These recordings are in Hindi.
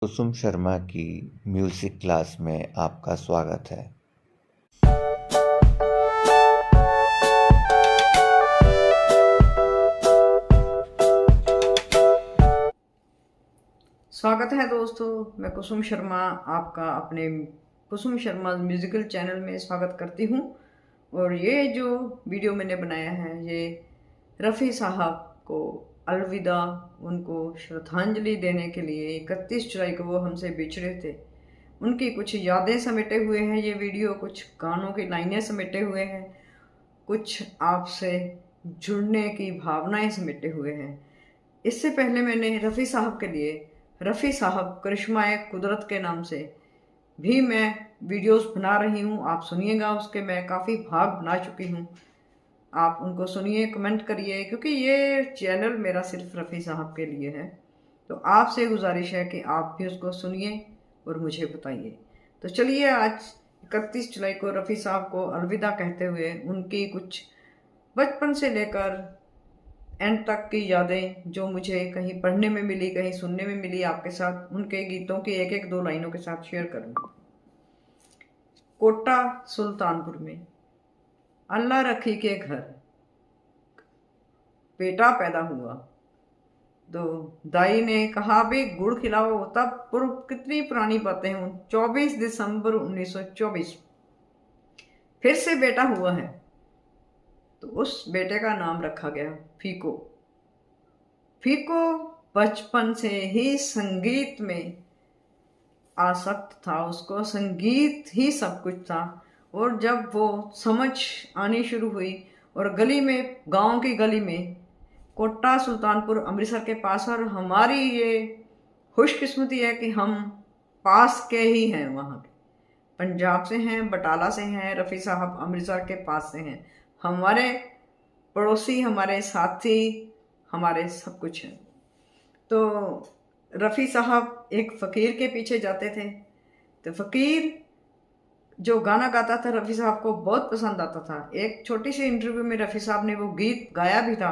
कुसुम शर्मा की म्यूजिक क्लास में आपका स्वागत है। स्वागत है दोस्तों। मैं कुसुम शर्मा आपका अपने कुसुम शर्मा म्यूज़िकल चैनल में स्वागत करती हूँ। और ये जो वीडियो मैंने बनाया है ये रफ़ी साहब को अलविदा, उनको श्रद्धांजलि देने के लिए 31 जुलाई को वो हमसे बिछड़े थे, उनकी कुछ यादें समेटे हुए हैं ये वीडियो, कुछ गानों की लाइनें समेटे हुए हैं, कुछ आपसे जुड़ने की भावनाएं समेटे हुए हैं। इससे पहले मैंने रफ़ी साहब के लिए रफ़ी साहब करिश्माए कुदरत के नाम से भी मैं वीडियोस बना रही हूँ। आप सुनिएगा, उसके मैं काफ़ी भाग बना चुकी हूँ। आप उनको सुनिए, कमेंट करिए, क्योंकि ये चैनल मेरा सिर्फ रफ़ी साहब के लिए है। तो आपसे गुजारिश है कि आप भी उसको सुनिए और मुझे बताइए। तो चलिए, आज 31 जुलाई को रफ़ी साहब को अलविदा कहते हुए उनकी कुछ बचपन से लेकर एंड तक की यादें जो मुझे कहीं पढ़ने में मिली, कहीं सुनने में मिली, आपके साथ उनके गीतों की एक एक दो लाइनों के साथ शेयर करूंगी। कोटा सुल्तानपुर में अल्लाह रखी के घर बेटा पैदा हुआ, तो दाई ने कहा भी गुड़ खिलाओ। तब पूर्व कितनी पुरानी बातें हूँ, 24 दिसंबर 1924 फिर से बेटा हुआ है, तो उस बेटे का नाम रखा गया फीको। फीको बचपन से ही संगीत में आसक्त था, उसको संगीत ही सब कुछ था। और जब वो समझ आनी शुरू हुई और गली में, गांव की गली में, कोटा सुल्तानपुर अमृतसर के पास, और हमारी ये खुशकिस्मती है कि हम पास के ही हैं, वहाँ के पंजाब से हैं, बटाला से हैं, रफ़ी साहब अमृतसर के पास से हैं, हमारे पड़ोसी, हमारे साथी, हमारे सब कुछ हैं। तो रफ़ी साहब एक फ़कीर के पीछे जाते थे, तो फ़कीर जो गाना गाता था रफ़ी साहब को बहुत पसंद आता था। एक छोटी सी इंटरव्यू में रफ़ी साहब ने वो गीत गाया भी था,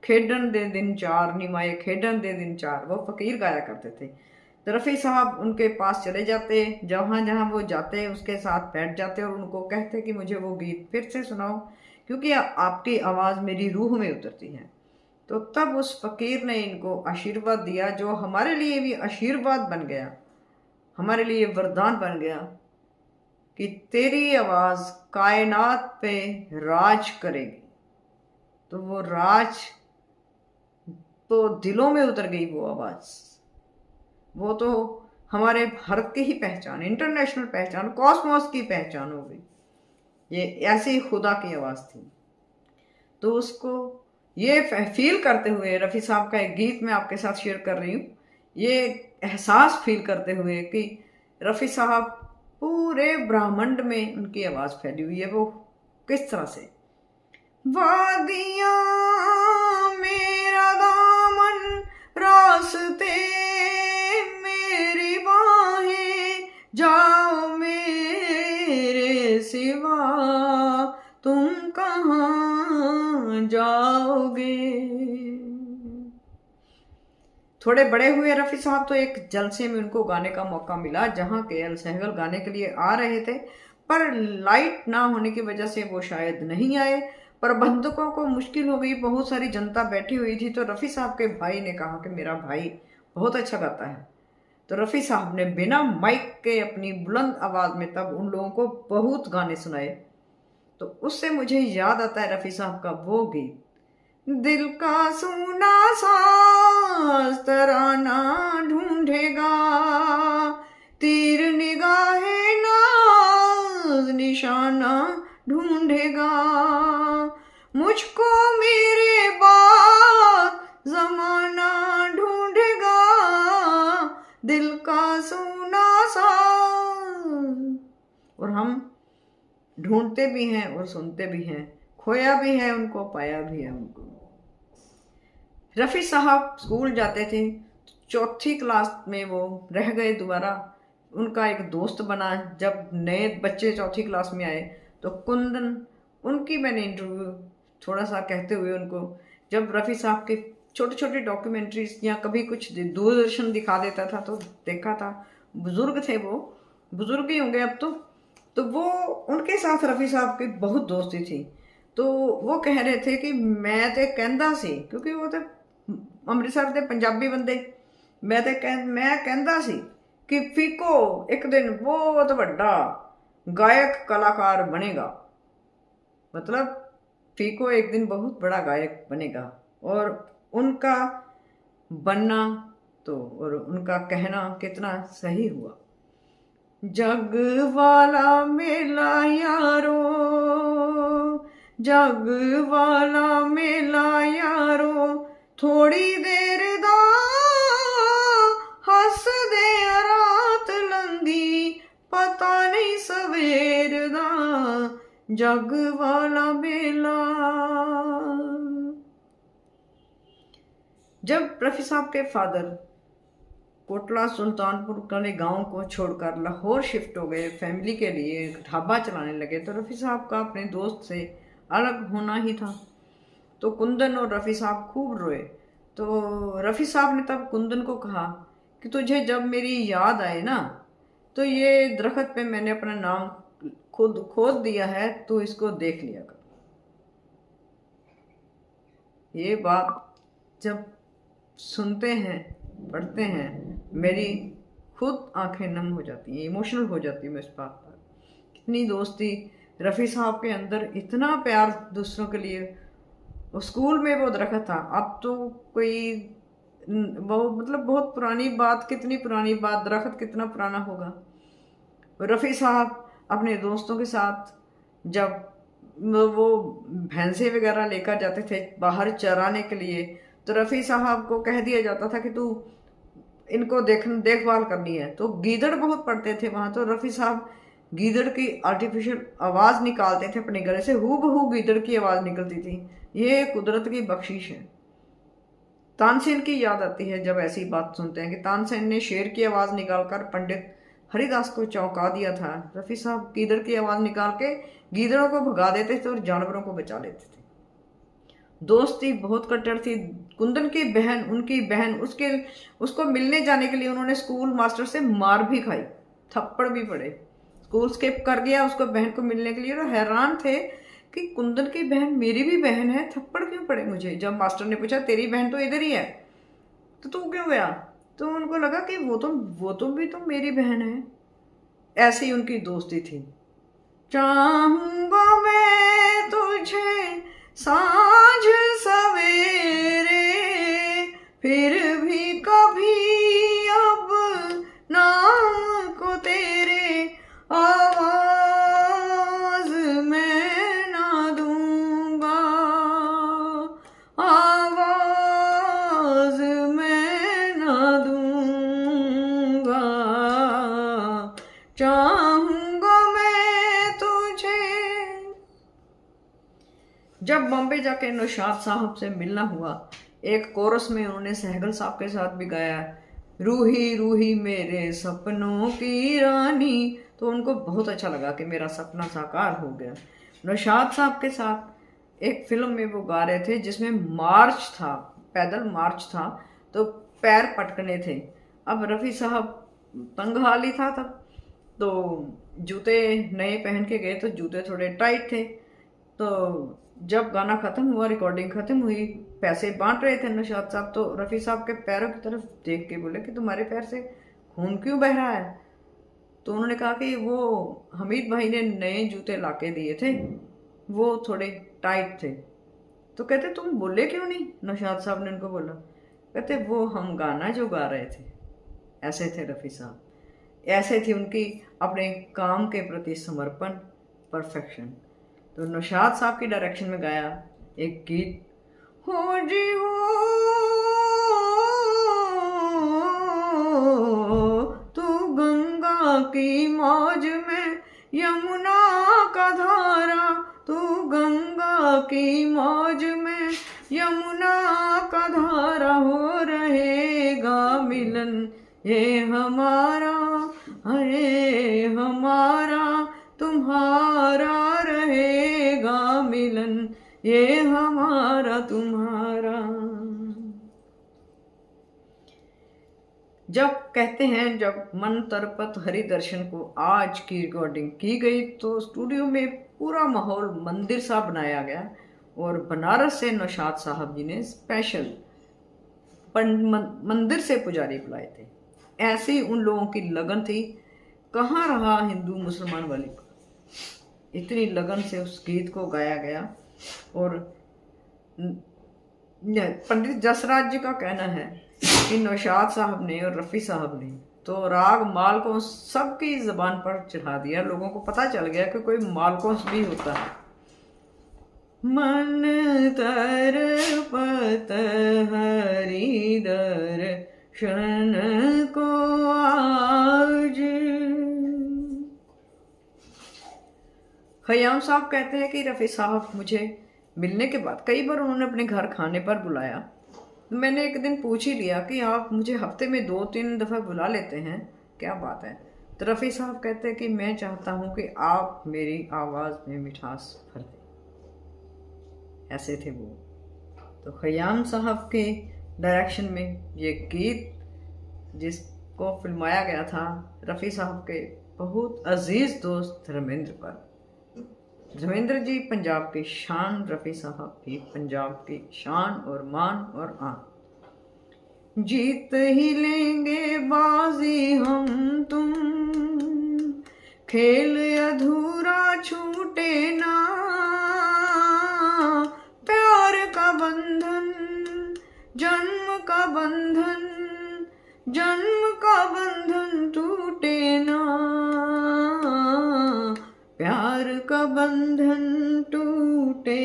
खेडन दे दिन चार निमाए खेडन दे दिन चार, वो फ़कीर गाया करते थे। तो रफ़ी साहब उनके पास चले जाते, जहाँ जहाँ वो जाते उसके साथ बैठ जाते और उनको कहते कि मुझे वो गीत फिर से सुनाओ, क्योंकि आपकी आवाज़ मेरी रूह में उतरती है। तो तब उस फ़कीर ने इनको आशीर्वाद दिया, जो हमारे लिए भी आशीर्वाद बन गया, हमारे लिए वरदान बन गया कि तेरी आवाज़ कायनात पे राज करेगी। तो वो राज तो दिलों में उतर गई, वो आवाज़, वो तो हमारे भारत की ही पहचान, इंटरनेशनल पहचान, कॉस्मोस की पहचान हो गई। ये ऐसी खुदा की आवाज़ थी। तो उसको ये फील करते हुए रफ़ी साहब का एक गीत मैं आपके साथ शेयर कर रही हूँ। ये एहसास फील करते हुए कि रफ़ी साहब पूरे ब्रह्मांड में उनकी आवाज़ फैली हुई है। वो किस तरह से, वादियाँ मेरा दामन रास्ते मेरी बाहें, जाओ मेरे सिवा तुम कहाँ जाओगे। थोड़े बड़े हुए रफ़ी साहब तो एक जलसे में उनको गाने का मौका मिला, जहाँ के सहगल गाने के लिए आ रहे थे, पर लाइट ना होने की वजह से वो शायद नहीं आए। प्रबंधकों को मुश्किल हो गई, बहुत सारी जनता बैठी हुई थी। तो रफ़ी साहब के भाई ने कहा कि मेरा भाई बहुत अच्छा गाता है। तो रफ़ी साहब ने बिना माइक के अपनी बुलंद आवाज़ में तब उन लोगों को बहुत गाने सुनाए। तो उससे मुझे याद आता है रफ़ी साहब का वो गीत, दिल का सूना साज तराना ढूंढेगा, तीर निगाहे नाज निशाना ढूंढेगा, मुझको मेरे बाद जमाना ढूंढेगा, दिल का सूना साज। और हम ढूंढते भी हैं और सुनते भी हैं, खोया भी है उनको, पाया भी है उनको। रफ़ी साहब स्कूल जाते थे, चौथी क्लास में वो रह गए दोबारा। उनका एक दोस्त बना, जब नए बच्चे चौथी क्लास में आए तो कुंदन, उनकी मैंने इंटरव्यू थोड़ा सा कहते हुए उनको, जब रफ़ी साहब के छोटे छोटे डॉक्यूमेंट्रीज या कभी कुछ दूरदर्शन दिखा देता था तो देखा था। बुजुर्ग थे, वो बुजुर्ग ही होंगे अब तो वो उनके साथ रफ़ी साहब की बहुत दोस्ती थी। तो वो कह रहे थे कि मैं तो कहता सी, क्योंकि वो तो ਅੰਮ੍ਰਿਤਸਰ ਦੇ ਪੰਜਾਬੀ ਬੰਦੇ, ਮੈਂ ਕਹਿੰਦਾ ਸੀ कि फीको एक दिन बहुत बड़ा गायक कलाकार बनेगा। मतलब फीको एक दिन बहुत बड़ा गायक बनेगा। और उनका बनना तो और उनका कहना कितना सही हुआ। जग वाला मेला यारो, जग वाला मेला यारो, थोड़ी देर दा हसदे रात लंघी, पता नहीं सवेर दा जग वाला मेला। जब रफ़ी साहब के फादर कोटला सुल्तानपुर वाले गांव को छोड़कर लाहौर शिफ्ट हो गए फैमिली के लिए, ढाबा चलाने लगे, तो रफ़ी साहब का अपने दोस्त से अलग होना ही था। तो कुंदन और रफ़ी साहब खूब रोए। तो रफ़ी साहब ने तब कुंदन को कहा कि तुझे जब मेरी याद आए ना, तो ये दरख्त पे मैंने अपना नाम खुद खोद दिया है, तो इसको देख लिया कर। ये बात जब सुनते हैं, पढ़ते हैं, मेरी खुद आंखें नम हो जाती हैं, इमोशनल हो जाती हूँ मैं इस बात पर। कितनी दोस्ती रफ़ी साहब के अंदर, इतना प्यार दूसरों के लिए। स्कूल में वो दरख्त था, अब तो कोई वो मतलब बहुत पुरानी बात, कितनी पुरानी बात, दरख्त कितना पुराना होगा। रफ़ी साहब अपने दोस्तों के साथ जब वो भैंसे वगैरह लेकर जाते थे बाहर चराने के लिए, तो रफ़ी साहब को कह दिया जाता था कि तू इनको देखभाल करनी है। तो गीदड़ बहुत पड़ते थे वहाँ, तो रफ़ी साहब गीदड़ की आर्टिफिशियल आवाज़ निकालते थे अपने गले से, हूबहू गीदड़ की आवाज़ निकलती थी। ये कुदरत की बख्शिश है। तानसेन की याद आती है जब ऐसी बात सुनते हैं कि तानसेन ने शेर की आवाज़ निकालकर पंडित हरिदास को चौंका दिया था। रफ़ी साहब गीदड़ की आवाज़ निकाल के गीदड़ों को भगा देते थे और जानवरों को बचा लेते थे। दोस्ती बहुत कट्टर थी। कुंदन की बहन, उनकी बहन, उसको मिलने जाने के लिए उन्होंने स्कूल मास्टर से मार भी खाई, थप्पड़ भी पड़े। स्कूल स्किप कर गया उसको बहन को मिलने के लिए, और हैरान थे कि कुंदन की बहन मेरी भी बहन है, थप्पड़ क्यों पड़े मुझे। जब मास्टर ने पूछा तेरी बहन तो इधर ही है, तो तू क्यों गया, तो उनको लगा कि वो तो भी तो मेरी बहन है। ऐसी उनकी दोस्ती थी। चाहूंगा मैं तुझे सांझ सवेरे, फिर भी कभी अब नाम को तेरे आवाज मैं ना दूंगा, आवाज मैं ना दूंगा। चाहूंगा मैं तुझे। जब बॉम्बे जाके नौशाद साहब से मिलना हुआ, एक कोरस में उन्होंने सहगल साहब के साथ भी गाया, रूही रूही मेरे सपनों की रानी। तो उनको बहुत अच्छा लगा कि मेरा सपना साकार हो गया। नौशाद साहब के साथ एक फिल्म में वो गा रहे थे जिसमें मार्च था, पैदल मार्च था, तो पैर पटकने थे। अब रफ़ी साहब तंगहाली था तब, तो जूते नए पहन के गए, तो जूते थोड़े टाइट थे। तो जब गाना ख़त्म हुआ, रिकॉर्डिंग ख़त्म हुई, पैसे बांट रहे थे नौशाद साहब, तो रफ़ी साहब के पैरों की तरफ देख के बोले कि तुम्हारे पैर से खून क्यों बह रहा है। तो उन्होंने कहा कि वो हमीद भाई ने नए जूते ला के दिए थे, वो थोड़े टाइट थे। तो कहते तुम बोले क्यों नहीं, नौशाद साहब ने उनको बोला। कहते वो हम गाना जो गा रहे थे। ऐसे थे रफ़ी साहब, ऐसे थी उनकी अपने काम के प्रति समर्पण, परफेक्शन। तो नौशाद साहब की डायरेक्शन में गाया एक गीत, हो जी हो तू गंगा की मौज में यमुना का धारा, तू गंगा की मौज में यमुना का धारा, हो रहेगा मिलन ये हमारा, अरे हमारा तुम्हारा रहेगा मिलन, ये हमारा तुम्हारा। कहते हैं जब मन तरपत हरि दर्शन को आज की रिकॉर्डिंग की गई तो स्टूडियो में पूरा माहौल मंदिर सा बनाया गया और बनारस से नौशाद साहब जी ने स्पेशल मंदिर से पुजारी बुलाए थे। ऐसी उन लोगों की लगन थी, कहाँ रहा हिंदू मुसलमान वाली को। इतनी लगन से उस गीत को गाया गया। और पंडित जसराज जी का कहना है कि नौशाद साहब ने और रफ़ी साहब ने तो राग मालकों सबकी ज़बान पर चढ़ा दिया। लोगों को पता चल गया कि कोई मालकोंस भी होता है। मन तरपत हरि दर्शन को आज। खयाम साहब कहते हैं कि रफ़ी साहब मुझे मिलने के बाद कई बार उन्होंने अपने घर खाने पर बुलाया। तो मैंने एक दिन पूछ ही लिया कि आप मुझे हफ्ते में 2-3 दफ़ा बुला लेते हैं, क्या बात है। तो रफ़ी साहब कहते हैं कि मैं चाहता हूँ कि आप मेरी आवाज़ में मिठास भर दें। ऐसे थे वो। तो खयाम साहब के डायरेक्शन में ये गीत जिसको फिल्माया गया था रफ़ी साहब के बहुत अजीज़ दोस्त धर्मेंद्र पर। धर्मेंद्र जी पंजाब की शान, रफ़ी साहब भी पंजाब की शान और मान और आन। जीत ही लेंगे बाजी हम तुम, खेल अधूरा छूटे ना, प्यार का बंधन जन्म का बंधन, जन्म का बंधन टूटे ना, प्यार का बंधन टूटे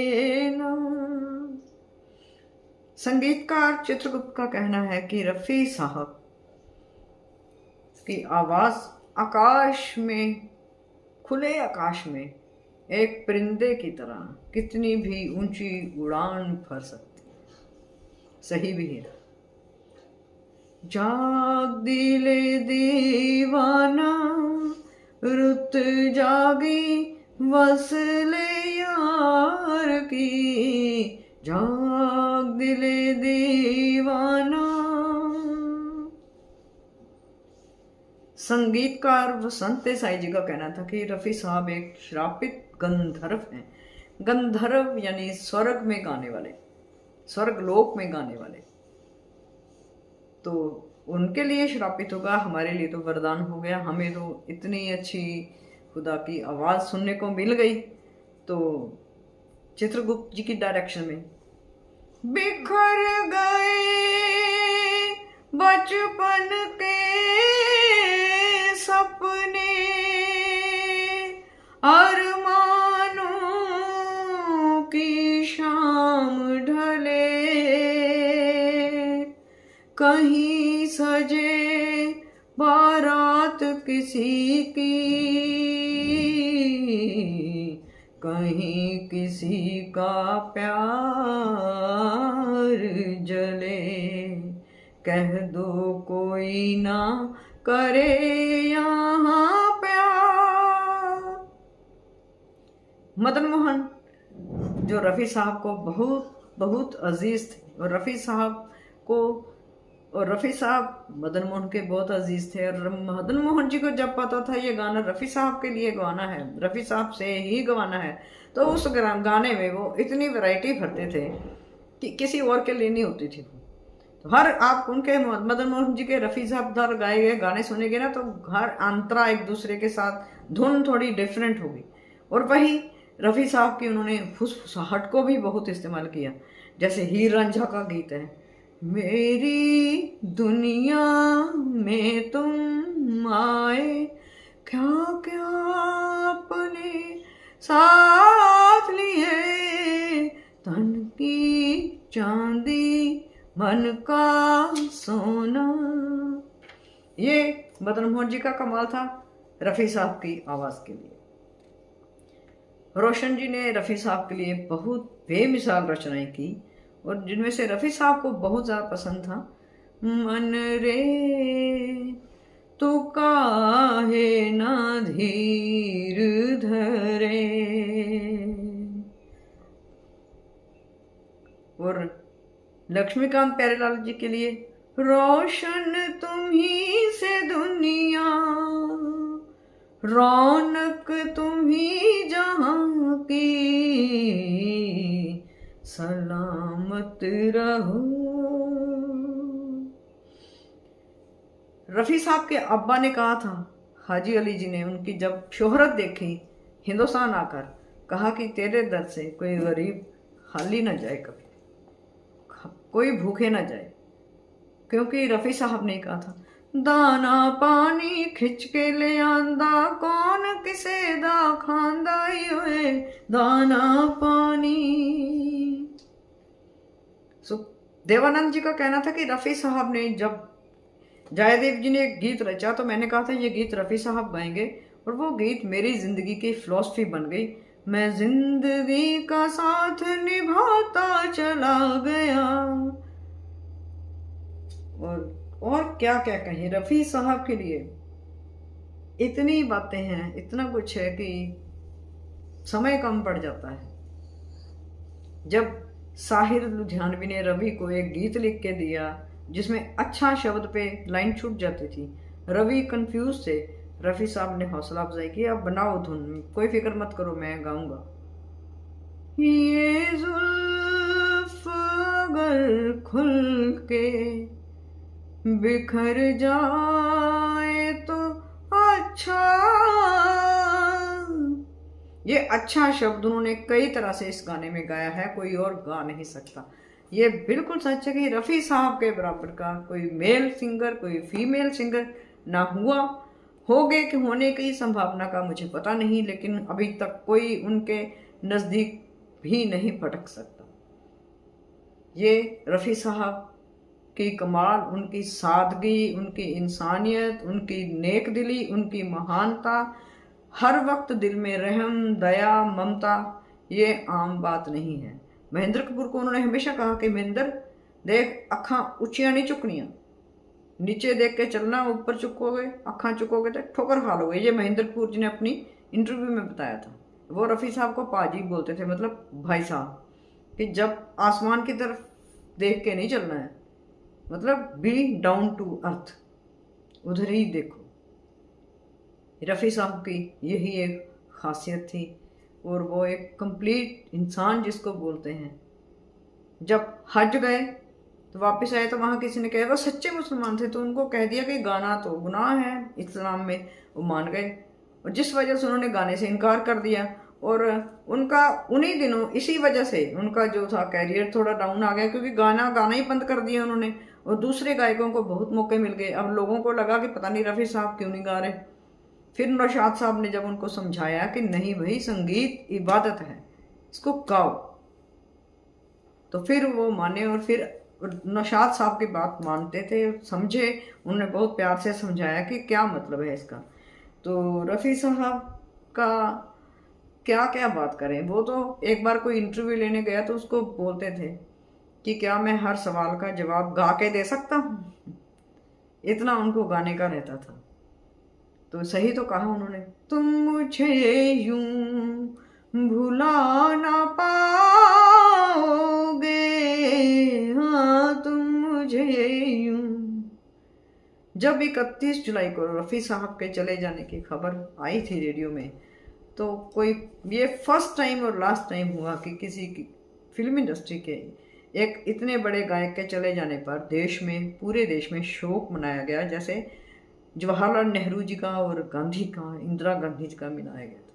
ना। संगीतकार चित्रगुप्त का कहना है कि रफ़ी साहब की आवाज़ आकाश में, खुले आकाश में एक परिंदे की तरह कितनी भी ऊंची उड़ान भर सकती है। सही भी है। जाग दिले दीवाना रुत जागी वसले यार की, जाग दिले दीवाना। संगीतकार वसंत देसाई जी का कहना था कि रफ़ी साहब एक श्रापित गंधर्व हैं। गंधर्व यानी स्वर्ग में गाने वाले, स्वर्गलोक में गाने वाले। तो उनके लिए श्रापित होगा, हमारे लिए तो वरदान हो गया। हमें तो इतनी अच्छी खुदा की आवाज़ सुनने को मिल गई। तो चित्रगुप्त जी की डायरेक्शन में बिखर गए बचपन के सपने, अरमानों की शाम ढले, कहीं सजे बारात किसी की, कहीं किसी का प्यार जले, कह दो कोई ना करे यहाँ प्यार। मदन मोहन जो रफ़ी साहब को बहुत बहुत अजीज़ थे और रफ़ी साहब मदन मोहन के बहुत अजीज़ थे। और मदन मोहन जी को जब पता था ये गाना रफ़ी साहब के लिए गवाना है, रफ़ी साहब से ही गवाना है, तो उस गाने में वो इतनी वैरायटी भरते थे कि किसी और के लिए नहीं होती थी। तो हर आप उनके मदन मोहन जी के रफ़ी साहब द्वारा गाए गए गाने सुनेंगे ना तो हर अंतरा एक दूसरे के साथ धुन थोड़ी डिफरेंट होगी। और वही रफ़ी साहब की उन्होंने फुसफुसाहट को भी बहुत इस्तेमाल किया। जैसे हीर रांझा का गीत है, मेरी दुनिया में तुम आए, क्या क्या अपने साथ लिए, तन की चांदी मन का सोना। ये मदन मोहन जी का कमाल था रफ़ी साहब की आवाज़ के लिए। रोशन जी ने रफ़ी साहब के लिए बहुत बेमिसाल रचनाएं की और जिनमें से रफ़ी साहब को बहुत ज़्यादा पसंद था मन रे तू काहे ना धीर धरे, और लक्ष्मीकांत प्यारेलाल जी के लिए रोशन तुम ही से दुनिया, रौनक तुम्ही जहां की, सलामत रहो। रफ़ी साहब के अब्बा ने कहा था, हाजी अली जी ने उनकी जब शोहरत देखी हिंदुस्तान आकर, कहा कि तेरे दर से कोई गरीब खाली ना जाए, कभी कोई भूखे ना जाए। क्योंकि रफ़ी साहब ने कहा था, दाना पानी खिंच के ले आंदा, कौन किसे दा खांदा ही होए दाना पानी। देवानंद जी का कहना था कि रफ़ी साहब ने जब जयदेव जी ने एक गीत रचा तो मैंने कहा था ये गीत रफ़ी साहब गाएंगे, और वो गीत मेरी ज़िंदगी की फ़िलॉसफी बन गई। मैं ज़िंदगी का साथ निभाता चला गया। और क्या क्या कहें रफ़ी साहब के लिए, इतनी बातें हैं, इतना कुछ है कि समय कम पड़ जाता है। जब साहिर लुधियानवी ने रवि को एक गीत लिख के दिया जिसमें अच्छा शब्द पे लाइन छूट जाती थी, रवि कंफ्यूज थे। रफ़ी साहब ने हौसला अफजाई की, अब बनाओ धुन, कोई फिक्र मत करो, मैं गाऊंगा। ये जुल्फ अगर खुल के बिखर जाए तो अच्छा। ये अच्छा शब्द उन्होंने कई तरह से इस गाने में गाया है, कोई और गा नहीं सकता। ये बिल्कुल सच है कि रफ़ी साहब के बराबर का कोई मेल सिंगर, कोई फीमेल सिंगर ना हुआ, होगे कि होने की संभावना का मुझे पता नहीं, लेकिन अभी तक कोई उनके नज़दीक भी नहीं फटक सकता। ये रफ़ी साहब की कमाल, उनकी सादगी, उनकी इंसानियत, उनकी नेक दिली, उनकी महानता, हर वक्त दिल में रहम, दया, ममता, ये आम बात नहीं है। महेंद्र कपूर को उन्होंने हमेशा कहा कि महेंद्र देख, अखां उचियां नहीं चुकनियां, नीचे देख के चलना, ऊपर चुकोगे, अखां चुकोगे तो ठोकर खा लोगे। ये महेंद्र कपूर जी ने अपनी इंटरव्यू में बताया था। वो रफ़ी साहब को पाजी बोलते थे, मतलब भाई साहब, कि जब आसमान की तरफ देख के नहीं चलना है, मतलब बी डाउन टू अर्थ, उधर ही देखो। रफ़ी साहब की यही एक खासियत थी, और वो एक कंप्लीट इंसान जिसको बोलते हैं। जब हज गए तो वापस आए तो वहाँ किसी ने कहा वो सच्चे मुसलमान थे, तो उनको कह दिया कि गाना तो गुनाह है इस्लाम में, वो मान गए। और जिस वजह से उन्होंने गाने से इनकार कर दिया, और उनका उन्हीं दिनों इसी वजह से उनका जो था कैरियर थोड़ा डाउन आ गया, क्योंकि गाना ही बंद कर दिया उन्होंने, और दूसरे गायकों को बहुत मौके मिल गए। अब लोगों को लगा कि पता नहीं रफ़ी साहब क्यों नहीं गा रहे। फिर नौशाद साहब ने जब उनको समझाया कि नहीं भाई, संगीत इबादत है, इसको गाओ, तो फिर वो माने। और फिर नौशाद साहब की बात मानते थे, समझे, उन्होंने बहुत प्यार से समझाया कि क्या मतलब है इसका। तो रफ़ी साहब का क्या क्या बात करें। वो तो एक बार कोई इंटरव्यू लेने गया तो उसको बोलते थे कि क्या मैं हर सवाल का जवाब गा के दे सकता हूँ, इतना उनको गाने का रहता था। तो सही तो कहा उन्होंने, तुम मुझे यूं भुला ना पाओगे, हाँ तुम मुझे यूं। जब 31 जुलाई को रफ़ी साहब के चले जाने की खबर आई थी रेडियो में, तो कोई ये फर्स्ट टाइम और लास्ट टाइम हुआ कि किसी की फिल्म इंडस्ट्री के एक इतने बड़े गायक के चले जाने पर देश में, पूरे देश में शोक मनाया गया, जैसे जवाहरलाल नेहरू जी का और गांधी का, इंदिरा गांधी जी का मनाया गया था।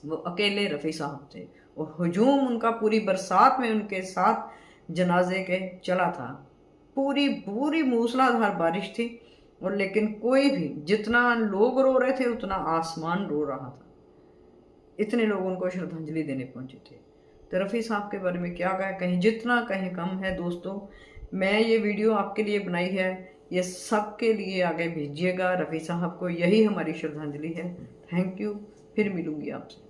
वो अकेले रफ़ी साहब थे, और हुजूम उनका पूरी बरसात में उनके साथ जनाजे के चला था। पूरी पूरी मूसलाधार बारिश थी, और लेकिन कोई भी, जितना लोग रो रहे थे उतना आसमान रो रहा था, इतने लोग उनको श्रद्धांजलि देने पहुंचे थे। तो रफ़ी साहब के बारे में क्या कहें, जितना कहें कम है। दोस्तों, मैं ये वीडियो आपके लिए बनाई है, ये सबके लिए आगे भेजिएगा। रफ़ी साहब को यही हमारी श्रद्धांजलि है। थैंक यू, फिर मिलूंगी आपसे।